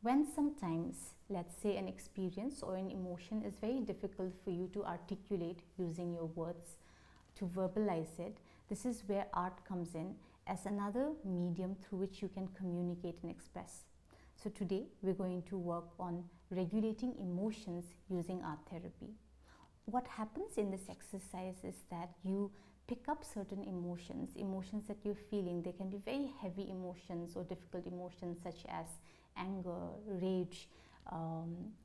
When sometimes, let's say, an experience or an emotion is very difficult for you to articulate using your words, to verbalize it, this is where art comes in as another medium through which you can communicate and express. So today we're going to work on regulating emotions using art therapy. What happens in this exercise is that you pick up certain emotions that you're feeling. They can be very heavy emotions or difficult emotions such as anger, rage,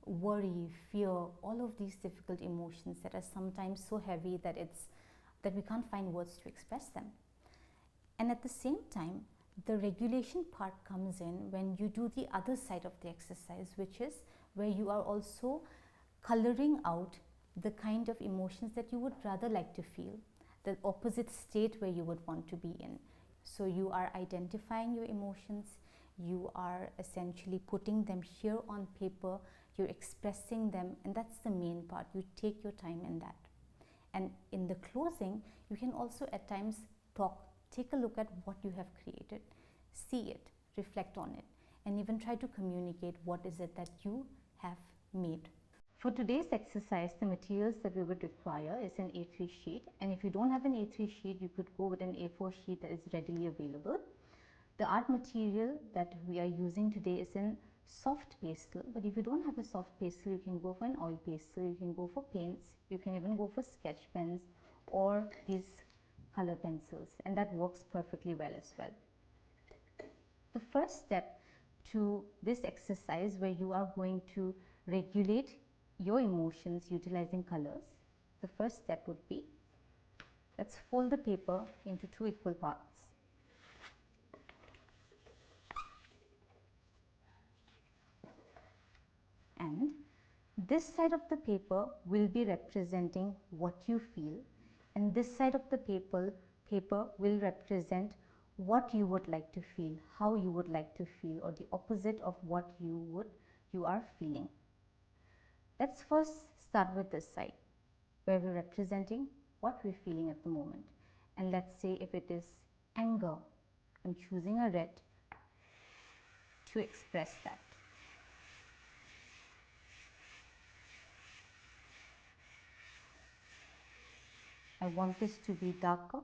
worry, fear, all of these difficult emotions that are sometimes so heavy that we can't find words to express them. And at the same time, the regulation part comes in when you do the other side of the exercise, which is where you are also coloring out the kind of emotions that you would rather like to feel, the opposite state where you would want to be in. So you are identifying your emotions, you are essentially putting them here on paper, you're expressing them, and that's the main part. You take your time in that. And in the closing, you can also at times take a look at what you have created, see it, reflect on it, and even try to communicate what is it that you have made. For today's exercise, the materials that we would require is an A3 sheet, and if you don't have an A3 sheet, you could go with an A4 sheet that is readily available. The art material that we are using today is in soft pastel, but if you don't have a soft pastel, you can go for an oil pastel, you can go for paints, you can even go for sketch pens or these color pencils, and that works perfectly well as well. The first step to this exercise, where you are going to regulate your emotions utilizing colors, the first step would be, let's fold the paper into 2 equal parts. And this side of the paper will be representing what you feel, and this side of the paper will represent what you would like to feel, how you would like to feel, or the opposite of what you are feeling. Let's first start with this side, where we're representing what we're feeling at the moment. And let's say if it is anger, I'm choosing a red to express that. I want this to be darker.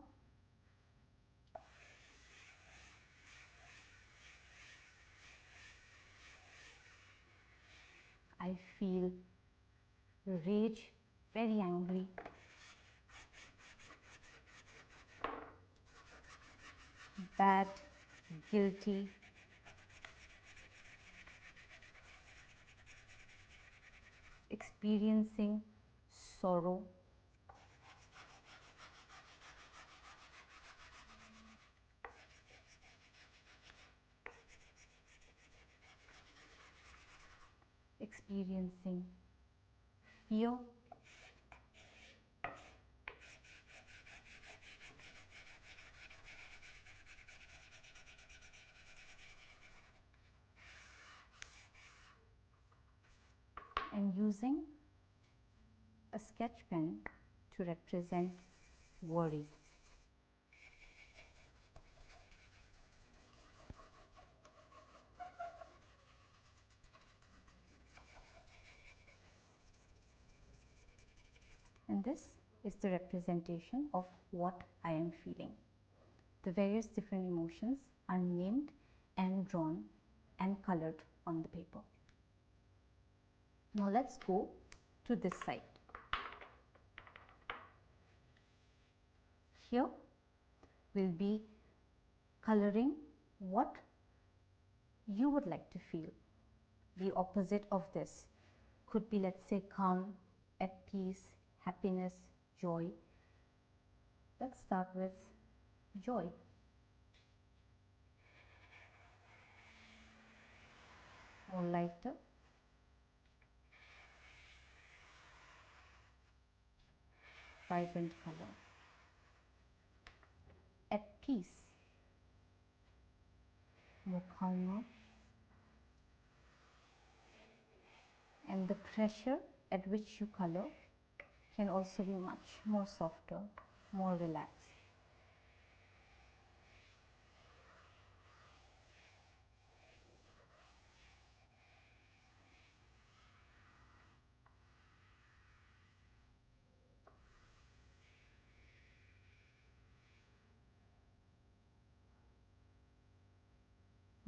I feel rage, very angry. Bad, guilty. Experiencing sorrow. Experiencing fear. And using a sketch pen to represent worry. And this is the representation of what I am feeling. The various different emotions are named and drawn and colored on the paper. Now let's go to this side. Here we'll be coloring what you would like to feel. The opposite of this could be, let's say, calm, at peace, happiness, joy. Let's start with joy. More lighter. Vibrant color. At peace. More calmer. And the pressure at which you color can also be much more softer, more relaxed.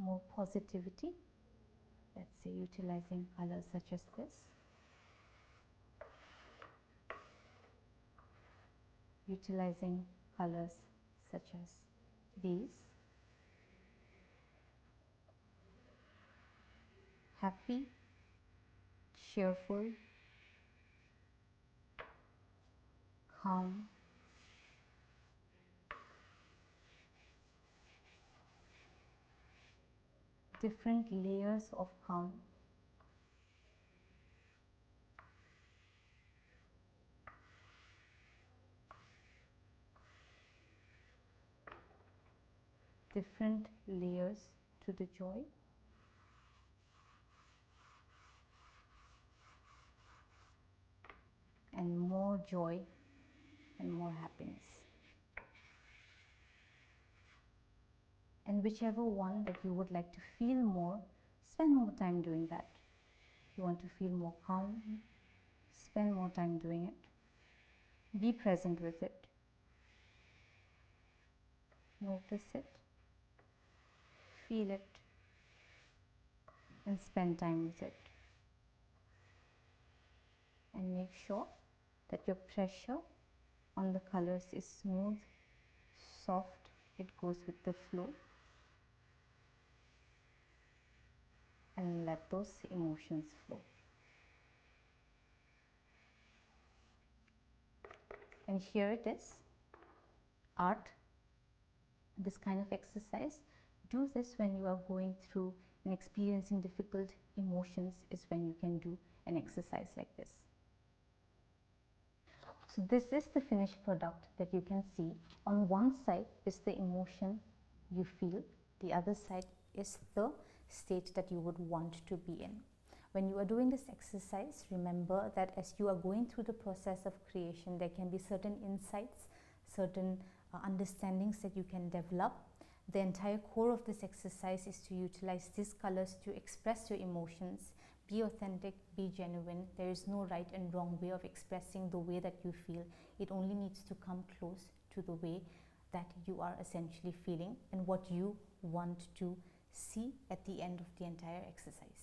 more positivity. Let's say utilizing colors such as this, utilizing colors such as these, happy, cheerful, calm, different layers of calm, different layers to the joy, and more joy and more happiness. And whichever one that you would like to feel more, spend more time doing that. If you want to feel more calm, spend more time doing it. Be present with it. Notice it, feel it, and spend time with it. And make sure that your pressure on the colors is smooth, soft, it goes with the flow. And let those emotions flow. And here it is, art, this kind of exercise. Do this when you are going through and experiencing difficult emotions, is when you can do an exercise like this. So this is the finished product that you can see. On one side is the emotion you feel, the other side is the state that you would want to be in. When you are doing this exercise, remember that as you are going through the process of creation, there can be certain insights, certain understandings that you can develop. The entire core of this exercise is to utilize these colors to express your emotions. Be authentic, be genuine. There is no right and wrong way of expressing the way that you feel. It only needs to come close to the way that you are essentially feeling and what you want to see at the end of the entire exercise.